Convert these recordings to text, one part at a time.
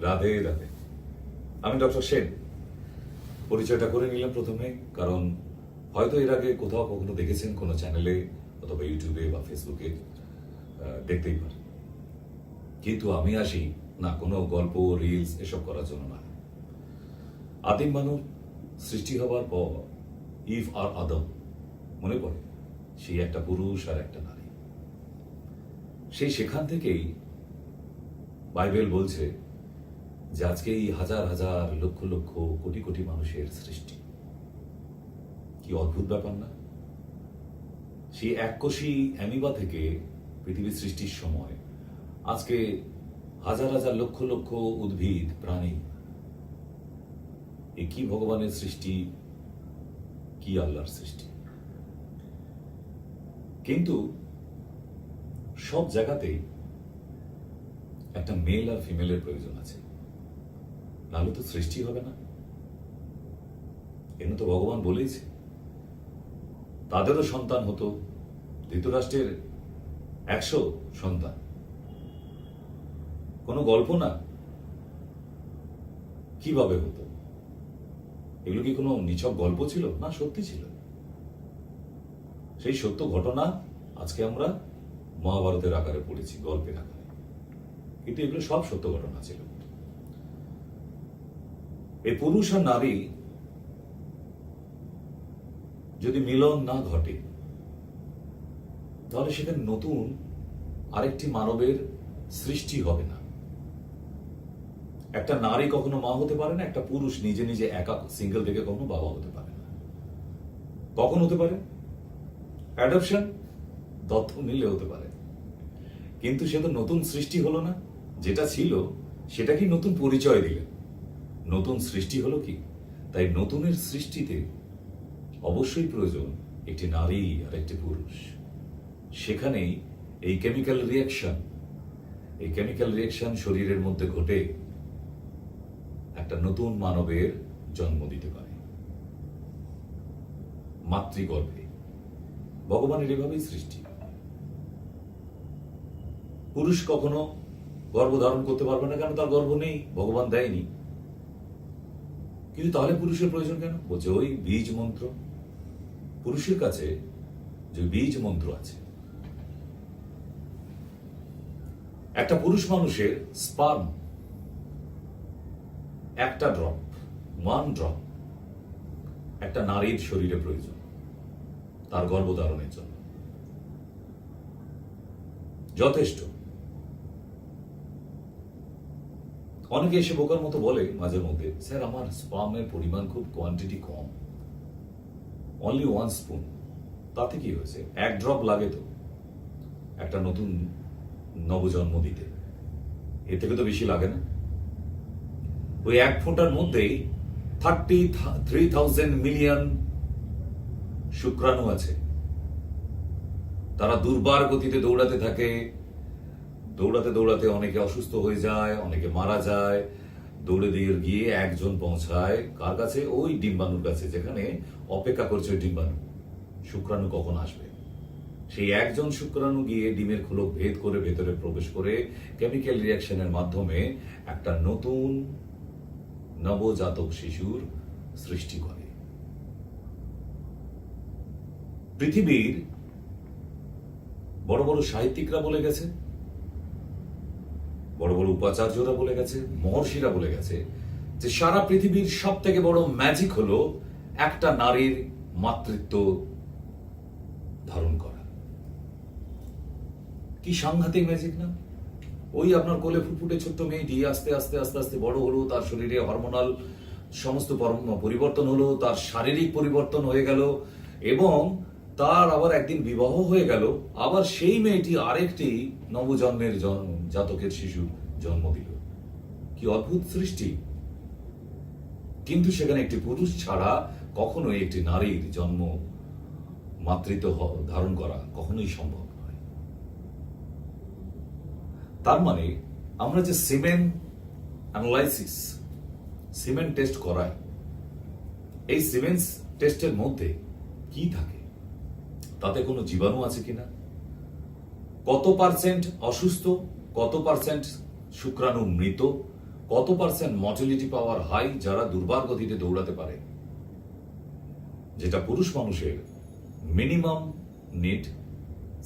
রাধে রাধে। আমি ডক্টর সেন। পরিচয়টা করে নিলাম প্রথমে, কারণ হয়তো এর আগে কোথাও কখনো দেখেছেন কোনো চ্যানেলে অথবা ইউটিউবে বা ফেসবুকে, দেখতেই পারেন। কিন্তু আমি আসি না কোনো গল্প রিলস এসব করার জন্য না। আদিম মানব সৃষ্টি হবার পর ইভ আর আদম মনে পড়ে, সেই একটা পুরুষ আর একটা নারী। সেখান থেকেই বাইবেল বলছে যে আজকে এই হাজার হাজার লক্ষ লক্ষ কোটি কোটি মানুষের সৃষ্টি। কি অদ্ভুত ব্যাপার না? সেই এককোষী অ্যামিবা থেকে পৃথিবীর সৃষ্টির সময় আজকে হাজার হাজার লক্ষ লক্ষ উদ্ভিদ প্রাণী। এ কি ভগবানের সৃষ্টি, কি আল্লাহর সৃষ্টি। কিন্তু সব জায়গাতেই একটা মেল আর ফিমেলের প্রয়োজন আছে, নাহলে তো সৃষ্টি হবে না। এনে তো ভগবান বলেইছে তাদেরও সন্তান হতো। ধৃতরাষ্ট্রের 100 সন্তান, কোনো গল্প না। কিভাবে হতো? এগুলো কি কোনো নিছক গল্প ছিল? না, সত্যি ছিল। সেই সত্য ঘটনা আজকে আমরা মহাভারতের আকারে পড়েছি, গল্পের আকারে, কিন্তু এগুলো সব সত্য ঘটনা ছিল। এই পুরুষ আর নারী যদি মিলন না ঘটে, তাহলে সেখানে নতুন আরেকটি মানবের সৃষ্টি হবে না। একটা নারী কখনো মা হতে পারে না, একটা পুরুষ নিজে নিজে একা সিঙ্গেল থেকে কখনো বাবা হতে পারে না। কখন হতে পারে? অ্যাডপশন, দত্তক নিলে হতে পারে। কিন্তু সে তো নতুন সৃষ্টি হলো না। যেটা ছিল সেটা কি নতুন পরিচয় দিলেন, নতুন সৃষ্টি হলো কি? তাই নতুনের সৃষ্টিতে অবশ্যই প্রয়োজন একটি নারী আর একটি পুরুষ। সেখানেই এই কেমিক্যাল রিয়াকশন শরীরের মধ্যে ঘটে একটা নতুন মানবের জন্ম দিতে পারে মাতৃগর্ভে। ভগবানের এভাবেই সৃষ্টি। পুরুষ কখনো গর্ভ ধারণ করতে পারবে না, কেন? তার গর্ভ নেই, ভগবান দেয়নি। কিন্তু তাহলে পুরুষের প্রয়োজন কেন? বলছে ওই বীজ মন্ত্র। পুরুষের কাছে যে বীজ মন্ত্র আছে, একটা পুরুষ মানুষের স্পার্ম একটা ড্রপ, 1 ড্রপ একটা নারীর শরীরে প্রয়োজন তার গর্ভধারণের জন্য। যথেষ্ট। অনেকে এসে বোকার মতো বলে মাঝে মধ্যে, স্যার আমার স্পার্মের পরিমাণ খুব কোয়ান্টিটি কম, অনলি 1 স্পুন। তাতে কি হয়েছে? 1 ড্রপ লাগে তো একটা নতুন নবজন্ম দিতে, এর থেকে তো বেশি লাগে না। ওই 1 ফোঁটার মধ্যেই 33,000 মিলিয়ন শুক্রাণু আছে। তারা দুর্বার গতিতে দৌড়াতে থাকে। দৌড়াতে দৌড়াতে অনেকে অসুস্থ হয়ে যায়, অনেকে মারা যায়। দৌড়ে দিয়ে গিয়ে একজন পৌঁছায় কার কাছে? ওই ডিম্বাণুর কাছে, যেখানে অপেক্ষা করছে ওই ডিম্বাণু, শুক্রাণু কখন আসবে। সেই একজন শুক্রাণু গিয়ে ডিমের খোলক ভেদ করে ভেতরে প্রবেশ করে কেমিক্যাল রিয়াকশনের মাধ্যমে একটা নতুন নবজাতক শিশুর সৃষ্টি করে। পৃথিবীর বড় বড় সাহিত্যিকরা বলে গেছে, বড় বড় উপাচার্যরা বলে গেছে, মহর্ষিরা বলে গেছে যে সারা পৃথিবীর সব থেকে বড় ম্যাজিক হলো একটা নারীর মাতৃত্ব ধারণ করা। কি সাংঘাতিক ম্যাজিক না? ওই আপনার কোলে ফুটফুটে ছোট্ট মেয়েটি আস্তে আস্তে আস্তে আস্তে বড় হলো, তার শরীরে হরমোনাল সমস্ত পরিবর্তন হলো, তার শারীরিক পরিবর্তন হয়ে গেল, এবং তার আবার একদিন বিবাহ হয়ে গেল। আবার সেই মেয়েটি আরেকটি নবজন্মের জাতকের শিশু জন্ম দিল। কি অদ্ভুত সৃষ্টি! কিন্তু সেখানে একটি পুরুষ ছাড়া কখনোই একটি নারীর জন্ম, মাতৃত্ব ধারণ করা কখনোই সম্ভব নয়। তার মানে আমরা যে সিমেন অ্যানালাইসিস, সিমেন টেস্ট করাই, এই সিমেন টেস্টের মধ্যে কি থাকে? তাতে কোনো জীবাণু আছে কিনা, কত পার্সেন্ট অসুস্থ, কত পার্সেন্ট শুক্রাণু মৃত, কত পার্সেন্ট মর্টালিটি পাওয়ার হাই যারা দুর্বার গতিতে দৌড়াতে পারে, যেটা পুরুষ মানুষের মিনিমাম নিড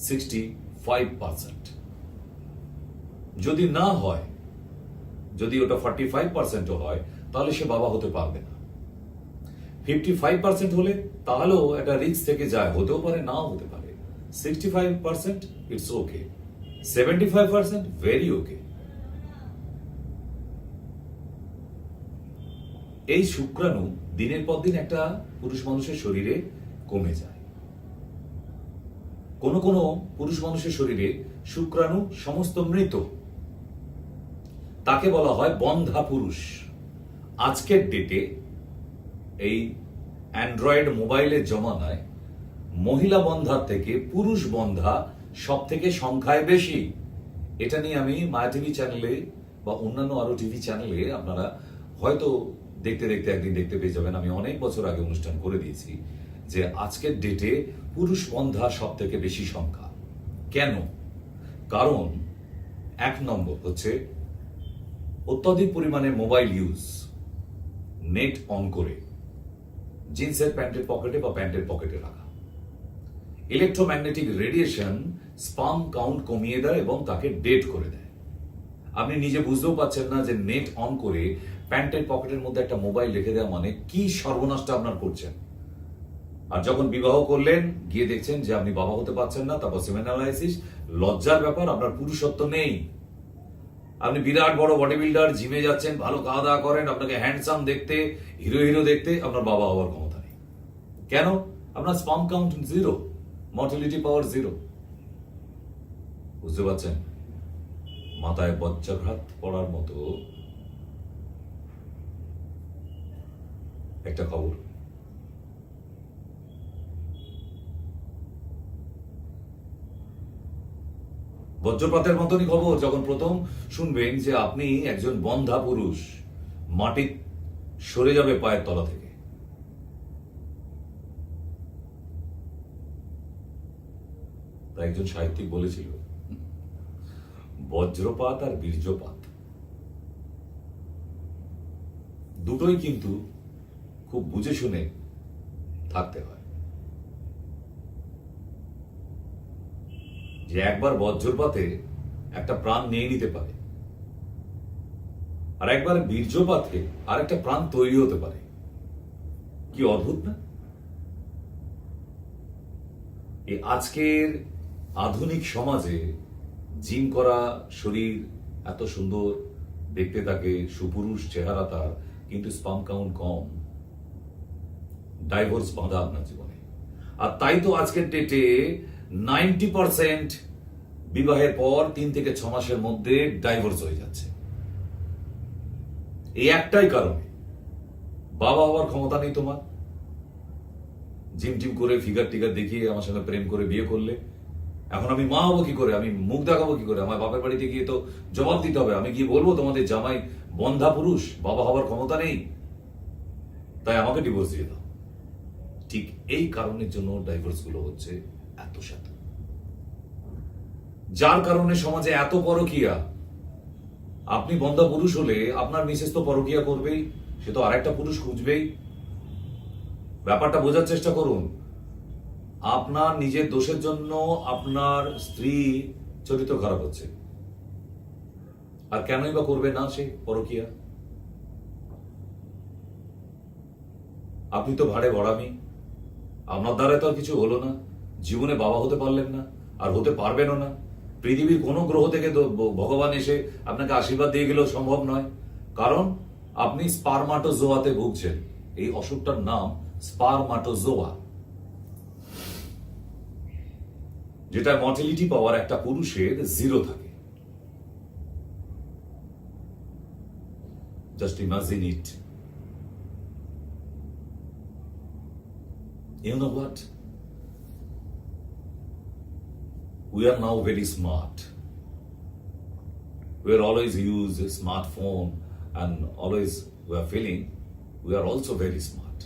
65%। যদি না হয়, যদি ওটা 45%ও হয়, তাহলে সে বাবা হতে পারবে না। 55% হলে তাহলেও একটা রিস্ক থেকে যায়, হতেও পারে নাও হতে পারে। 65% ইটস ওকে, 75% ভেরি ওকে। এই শুক্রাণু দিনের পর দিন একটা পুরুষ মানুষের শরীরে কমে যায়। কোন কোন পুরুষ মানুষের শরীরে শুক্রাণু সমস্ত মৃত, তাকে বলা হয় বন্ধা পুরুষ। আজকের ডেটে এই অ্যান্ড্রয়েড মোবাইলের জমানায় মহিলা বন্ধার থেকে পুরুষ বন্ধা সব থেকে সংখ্যায় বেশি। এটা নিয়ে আমি মায়া টিভি চ্যানেলে বা অন্যান্য আরো টিভি চ্যানেলে আপনারা হয়তো দেখতে দেখতে একদিন দেখতে পেয়ে যাবেন। আমি অনেক বছর আগে অনুষ্ঠান করে দিয়েছি যে আজকের ডেটে পুরুষ বন্ধা সব থেকে বেশি সংখ্যা। কেন? কারণ 1 নম্বর হচ্ছে অত্যাধিক পরিমাণে মোবাইল ইউজ, নেট অন করে জিন্সের প্যান্টের পকেটে বা প্যান্টের পকেটে রাখা। ইলেকট্রোম্যাগনেটিক রেডিয়েশন স্পার্ম কাউন্ট কমিয়ে দেয় এবং তাকে ডেড করে দেয়। আপনি নিজে বুঝতেও পারছেন না যে নেট অন করে প্যান্টের পকেটের মধ্যে একটা মোবাইল রেখে দেওয়া মানে কি সর্বনাশটা আপনার করছেন। আর যখন বিবাহ করলেন, গিয়ে দেখছেন যে আপনি বাবা হতে পারছেন না, তারপর সেমেন অ্যানালাইসিস, লজ্জার ব্যাপার, আপনার পুরুষত্ব নেই। আপনি বিরাট বড় বডি বিল্ডার, জিমে যাচ্ছেন, ভালো খাওয়া দাওয়া করেন, আপনাকে হ্যান্ডসাম দেখতে, হিরো হিরো দেখতে, আপনার বাবা হওয়ার ক্ষমতা নেই। কেন? আপনার স্পার্ম কাউন্ট 0, মর্টালিটি পাওয়ার 0। বুঝতে পারছেন? মাথায় বজ্রাঘাত পড়ার মতো একটা খবর। বজ্রপাতের মতনই খবর যখন প্রথম শুনবেন যে আপনি একজন বন্ধা পুরুষ, মাটি সরে যাবে পায়ের তলা থেকে। তাই একজন সাহিত্যিক বলেছিল, বজ্রপাত আর বীর্যপাত দুটোই কিন্তু খুব বুঝে শুনে থাকতে হয়। যে একবার বজ্রপাতে একটা প্রাণ নিয়ে নিতে পারে, আর একবার বীর্যপাতে আর একটা প্রাণ তৈরি হতে পারে। কি অদ্ভুত না? এই আজকের আধুনিক সমাজে জিম করা শরীর, এত সুন্দর দেখতে থাকে, সুপুরুষ চেহারা তার, কিন্তু স্পার্ম কাউন্ট কম, ডাইভোর্স বাঁধা আপনার জীবনে। আর তাই তো আজকের ডেটে 90% বিবাহের পর 3 থেকে 6 মাসের মধ্যে ডাইভোর্স হয়ে যাচ্ছে। এই একটাই কারণে, বাবা হওয়ার ক্ষমতা নেই তোমার। জিম টিম করে ফিগার টিগার দেখিয়ে আমার সঙ্গে প্রেম করে বিয়ে করলে, এখন আমি মা হবো কি করে, আমি মুখ দেখাবো কি করে? আমার বাপের বাড়িতে গিয়ে তো জবাব দিতে হবে। আমি গিয়ে বলবো তোমাদের জামাই বন্ধা পুরুষ, বাবা হওয়ার ক্ষমতা নেই, তাই আমাকে ডিভোর্স দিয়ে দাও। ঠিক এই কারণের জন্য ডাইভোর্স গুলো হচ্ছে এত শত, যার কারণে সমাজে এত পরকীয়া। আপনি বন্ধা পুরুষ হলে আপনার মিসেস তো পরকীয়া করবেই, সে তো আরেকটা পুরুষ খুঁজবেই। ব্যাপারটা বোঝার চেষ্টা করুন। আপনার নিজের দোষের জন্য আপনার স্ত্রী চরিত্র খারাপ হচ্ছে, আর কেনই বা করবে না সে পরকীয়া? আপনি তো ভাড়ে ভরামি, আপনার দ্বারা তো আর কিছু হলো না, জীবনে বাবা হতে পারলেন না, আর হতে পারবেনও না। পৃথিবীর কোনো গ্রহ থেকে তো ভগবান এসে আপনাকে আশীর্বাদ দিয়ে গেলেও সম্ভব নয়, কারণ আপনি স্পারমাটোজোয়াতে ভুগছেন। এই অসুখটার নাম স্পারমাটোজোয়া, যেটা মর্টালিটি পাওয়ার একটা পুরুষের 0 থাকে। Just imagine it. You know what? We are now very smart. We are always use a smartphone and always we are feeling we are also very smart.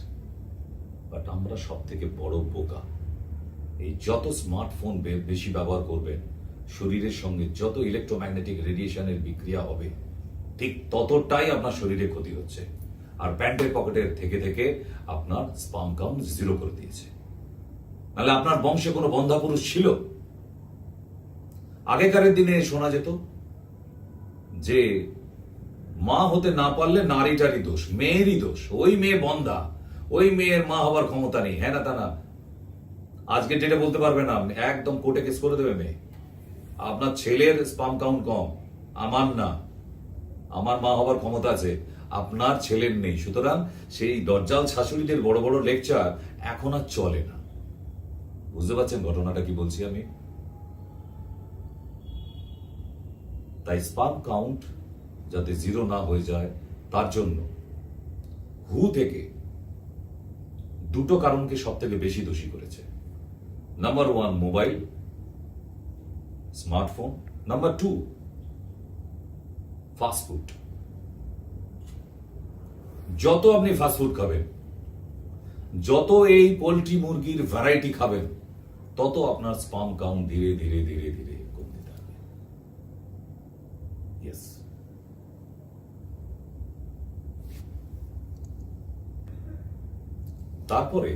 But আমরা সব থেকে বড় বোকা। এই যত স্মার্টফোন বেশি ব্যবহার করবেন, শরীরের সঙ্গে যত ইলেকট্রোম্যাগনেটিক রেডিয়েশনের বিক্রিয়া হবে, ঠিক ততটাই আপনার শরীরে ক্ষতি হচ্ছে। আর প্যান্টের পকেটের থেকে থেকে আপনার স্পার্ম কাউন্ট 0 করে দিয়েছে। নাহলে আপনার বংশে কোনো বন্ধা পুরুষ ছিল? আগেকারের দিনে শোনা যেত যে মা হতে না পারলে নারীটারই দোষ, মেয়েরই দোষ, ওই মেয়ে বন্ধা, ওই মেয়ের মা হবার ক্ষমতা নেই, হ্যাঁ না তা না। আজকে যেটা বলতে পারবে না, একদম কোর্টে কেস করে দেবে মেয়ে। আপনার ছেলের স্পার্ম কাউন্ট কম, আমার না, আমার মা হবার ক্ষমতা আছে, আপনার ছেলের নেই। সুতরাং সেই দজ্জাল শাশুড়িদের বড় বড় লেকচার এখন আর চলে না। বুঝতে পারছেন ঘটনাটা কি বলছি আমি? তাই স্পার্ম কাউন্ট যাতে 0 না হয়ে যায় তার জন্য হু থেকে 2টো কারণকে সব থেকে বেশি দোষী করেছে। Number 1 mobile, smartphone. Number 2 fast food. যত আপনি ফাস্টফুড খাবেন, যত এই পোল্ট্রি মুরগির ভ্যারাইটি খাবেন, তত আপনার স্পার্ম কাউন্ট ধীরে ধীরে ধীরে ধীরে কমতে থাকবে। ইয়েস। তারপরে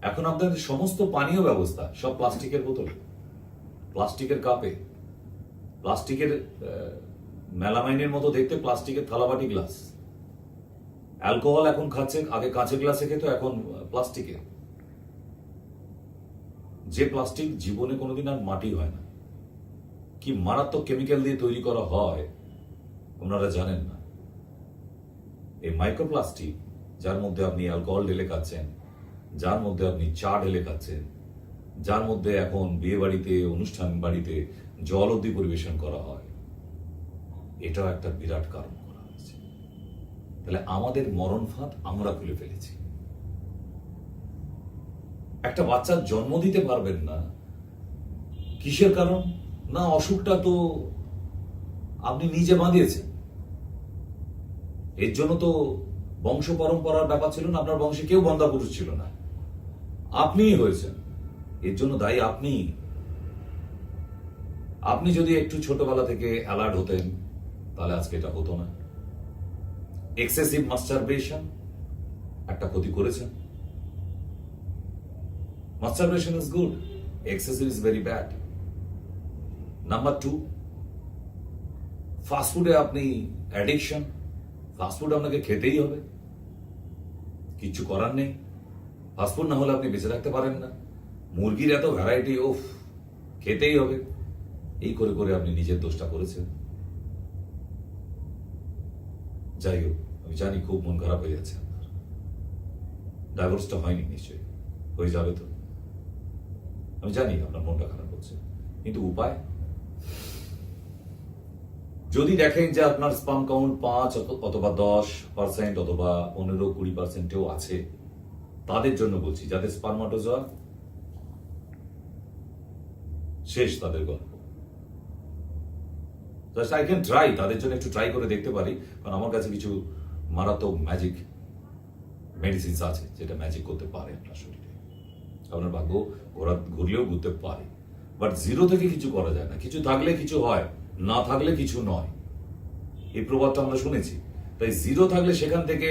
এখন আপনাদের সমস্ত পানীয় ব্যবস্থা সব প্লাস্টিকের বোতলে, প্লাস্টিকের কাপে, প্লাস্টিকের মেলামাইনের মতো দেখতে প্লাস্টিকের থালাবাটি গ্লাস। অ্যালকোহল এখন খাচ্ছে, আগে কাঁচের গ্লাসে খেত, এখন প্লাস্টিকে। যে প্লাস্টিক জীবনে কোনোদিন আর মাটি হয় না, কি মারাত্মক কেমিক্যাল দিয়ে তৈরি করা হয় আপনারা জানেন না। এই মাইক্রোপ্লাস্টিক, যার মধ্যে আপনি অ্যালকোহল ঢেলে খাচ্ছেন, যার মধ্যে আপনি চা ঢেলে খাচ্ছেন, যার মধ্যে এখন বিয়ে বাড়িতে, অনুষ্ঠান বাড়িতে জল অবধি পরিবেশন করা হয়, এটাও একটা বিরাট কারণ করা হয়েছে। তাহলে আমাদের মরণ ফাঁদ আমরা খুলে ফেলেছি। একটা বাচ্চার জন্ম দিতে পারবেন না, কিসের কারণ? না, অসুখটা তো আপনি নিজে বাঁধিয়েছেন। এর জন্য তো বংশ পরম্পরার ব্যাপার ছিল না, আপনার বংশে কেউ বন্ধা পুরুষ ছিল না, আপনিই হয়েছেন। এর জন্য দায়ী আপনি। আপনি যদি একটু ছোটবেলা থেকে অ্যালার্ট হতেন, তাহলে আজকে এটা হতো না। এক্সেসিভ মাস্টারবেশন একটা ক্ষতি করেছেন। Masturbation is good, excessive is very bad. Number 2, ফাস্টফুডে আপনি অ্যাডিকশন। ফাস্টফুড আপনাকে খেতেই হবে, কিচ্ছু করার নেই। ফাস্টফুড না হলে আপনি বেঁচে থাকতে পারেন না। মুরগির এত ভ্যারাইটি, ওফ, খেতেই হবে। এই করে করে আপনি নিজের দোষটা করেছেন। যাই হোক, আমি জানি খুব মন খারাপ হয়ে যাচ্ছে আপনার। ডাইভোর্সটা হয়নি নিশ্চয়ই, হয়ে যাবে তো। আমি জানি আপনার মনটা খারাপ হচ্ছে, কিন্তু উপায়? যদি দেখেন যে আপনার স্পার্ম কাউন্ট 5 অথবা 10% অথবা 15-20%ও আছে, তাদের জন্য বলছি, যাদের স্পার্মাটোজোয়া শেষ, তাদের গল্প। জাস্ট আই ক্যান ট্রাই, তাদের জন্য একটু ট্রাই করে দেখতে পারি, কারণ আমার কাছে কিছু মারাত্মক ম্যাজিক মেডিসিনস আছে যেটা ম্যাজিক করতে পারে আপনার শরীরে। আপনার ভাগ্য ঘুরলেও ঘুরতে পারে, বাট 0 থেকে কিছু করা যায় না। কিছু থাকলে কিছু হয়, না থাকলে কিছু নয়, এই প্রবাদটা আমরা শুনেছি। তাই 0 থাকলে সেখান থেকে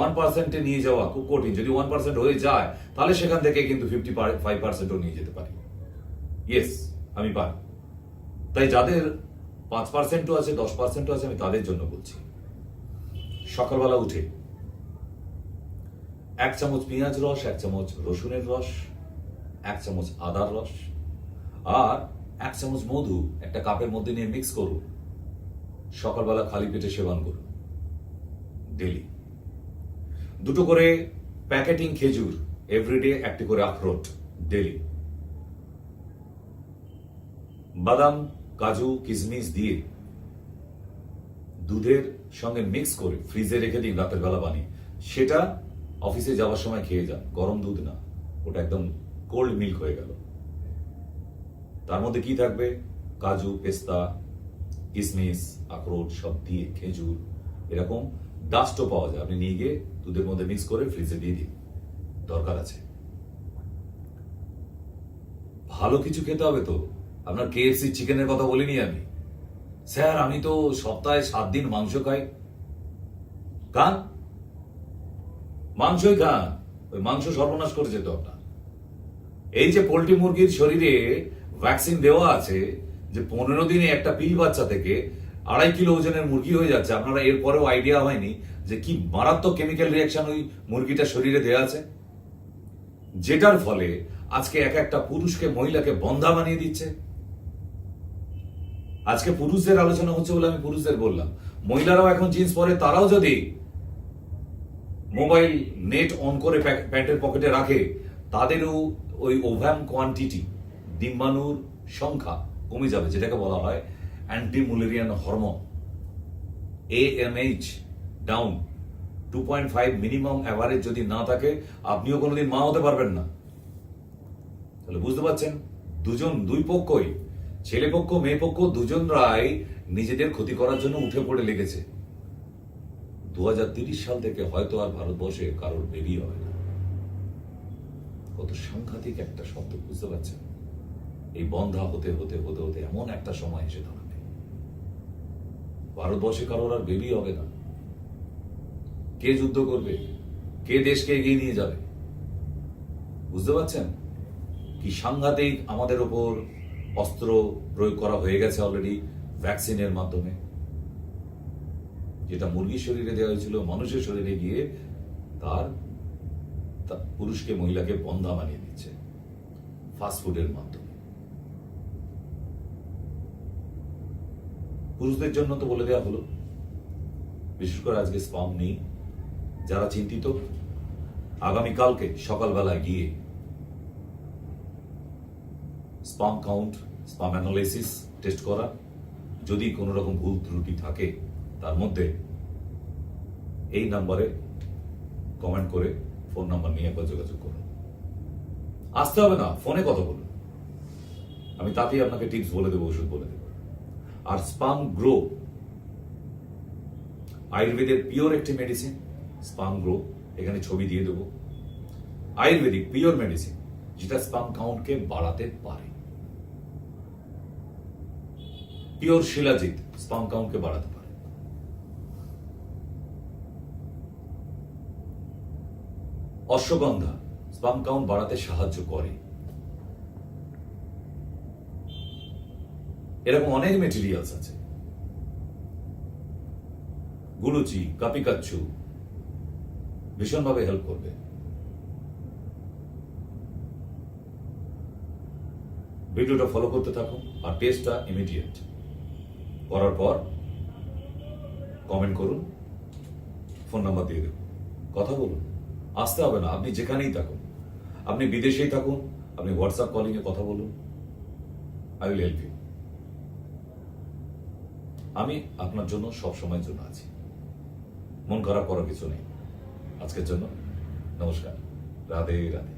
1%-এ নিয়ে যাওয়া খুব কঠিন। যদি 1% হয়ে যায়, তাহলে সেখান থেকে কিন্তু 55%ও নিয়ে যেতে পারি। ইয়েস, আমি পারি। তাই যাদের 5%ও আছে, 10%ও আছে, আমি তাদের জন্য বলছি, সকালবেলা উঠে 1 চামচ পেঁয়াজ রস, 1 চামচ রসুনের রস, 1 চামচ আদার রস আর 1 চামচ মধু একটা কাপের মধ্যে নিয়ে মিক্স করুন। সকালবেলা খালি পেটে সেবন করুন ডেলি। 2টো করে প্যাকেটিং খেজুর এভরিডে, 1টি করে আখরোট ডেলি। বাদাম, কাজু, কিশমিশ দিয়ে দুধের সঙ্গে মিক্স করে ফ্রিজে রেখে দিন রাতের বেলা বানিয়ে। সেটা অফিসে যাওয়ার সময় খেয়ে যান। গরম দুধ না, ওটা একদম কোল্ড মিল্ক হয়ে গেল। তার মধ্যে কি থাকবে? কাজু, পেস্তা, কিশমিশ, আখরোট সব দিয়ে, খেজুর, এরকম ডাস্টও পাওয়া যায়। আপনি নিয়ে গিয়ে দুধের মধ্যে মিক্স করে ফ্রিজে দিয়ে দিন, দরকার আছে। ভালো কিছু খেতে হবে তো। আপনার KFC চিকেনের কথা বলিনি আমি, স্যার আমি তো সপ্তাহে 7 দিন মাংস খাই। খান, মাংসই খান, ওই মাংস সর্বনাশ করেছে তো আপনার। এই যে পোল্ট্রি মুরগির শরীরে ভ্যাকসিন দেওয়া আছে, যে 15 দিনে একটা পিল বাচ্চা থেকে 2.5 কিলো ওজনের মুরগি হয়ে যাচ্ছে, আপনারা এরপরেও আইডিয়া হয়নি যে কি মারাত্মক কেমিক্যাল রিয়াকশন ওই মুরগিটা শরীরে দেওয়া আছে, যেটার ফলে আজকে এক একটা পুরুষকে মহিলাকে বন্ধা বানিয়ে দিচ্ছে। আজকে পুরুষদের আলোচনা হচ্ছে বলে আমি পুরুষদের বললাম, মহিলারাও এখন জিন্স পরে, তারাও যদি মোবাইল নেট অন করে প্যান্টের পকেটে রাখে, তাদেরও ওই ওভ্যাম কোয়ান্টিটি, ডিম্বাণুর সংখ্যা কমে যাবে, যেটাকে বলা হয় anti Mullerian hormone, AMH down 2.5 minimum average যদি না থাকে, আপনিও কোনোদিন মা হতে পারবেন না। তাহলে বুঝতে পারছেন, দুই পক্ষই, ছেলে পক্ষ মেয়ে পক্ষ, দুজনরাই নিজেদের ক্ষতি করার জন্য উঠে পড়ে লেগেছে। 2030 সাল থেকে হয়তো আর ভারতবর্ষে কারোর বেবি হবে না। কত সাংঘাতিক একটা শব্দ, বুঝতে পারছেন? এই বন্ধা হতে হতে হতে হতে এমন একটা সময় এসে দাঁড়াবে, ভারতবর্ষে কারোর আর বেবি হবে না। কে যুদ্ধ করবে? কে দেশকে এগিয়ে নিয়ে যাবে? বুঝতে পারছেন কি সাংঘাতিক আমাদের ওপর অস্ত্র প্রয়োগ করা হয়ে গেছে অলরেডি ভ্যাকসিনের মাধ্যমে। যেটা মুরগির শরীরে দেওয়া হয়েছিল, মানুষের শরীরে গিয়ে তার পুরুষকে মহিলাকে বন্ধা বানিয়ে দিচ্ছে ফাস্টফুডের মাধ্যমে। পুরুষদের জন্য তো বলে দেওয়া হলো, বিশেষ করে আজকে স্পাম নেই, যারা চিন্তিত আগামীকালকে সকালবেলায় গিয়ে spam count, spam analysis test করা, যদি কোনো রকম ভুল ত্রুটি থাকে তার মধ্যে এই নাম্বারে কমেন্ট করে ফোন নাম্বার নিয়ে একবার যোগাযোগ করুন। আসতে হবে না, ফোনে কথা বলুন, আমি তাতেই আপনাকে টিপস বলে দেবো, ওষুধ বলে দেবো। আর স্পাম গ্রো আয়ুর্বেদের পিওর একটি মেডিসিন, স্পাম গ্রো, এখানে ছবি দিয়ে দেবো। আয়ুর্বেদিক পিওর মেডিসিন, যেটা স্পাম কাউন্টকে বাড়াতে পারে। পিওর শিলাজিৎ স্পাম কাউন্টকে বাড়াতে পারে। অশ্বগন্ধা স্পাম কাউন্ট বাড়াতে সাহায্য করে। এরকম অনেক মেটেরিয়ালস আছে। গুলুচি, কাপিকাচ্ছু ভীষণভাবে হেল্প করবে। ভিডিওটা ফলো করতে থাকুন, আর টেস্টটা ইমিডিয়েট করার পর কমেন্ট করুন, ফোন নাম্বার দিয়ে দেব, কথা বলুন। আসতে হবে না, আপনি যেখানেই থাকুন, আপনি বিদেশেই থাকুন, আপনি হোয়াটসঅ্যাপ কলিং এ কথা বলুন, আই উইল হেল্প ইউ। আমি আপনার জন্য সব সময়ের জন্য আছি, মন খারাপ করার কিছু নেই। আজকের জন্য নমস্কার, রাধে রাধে।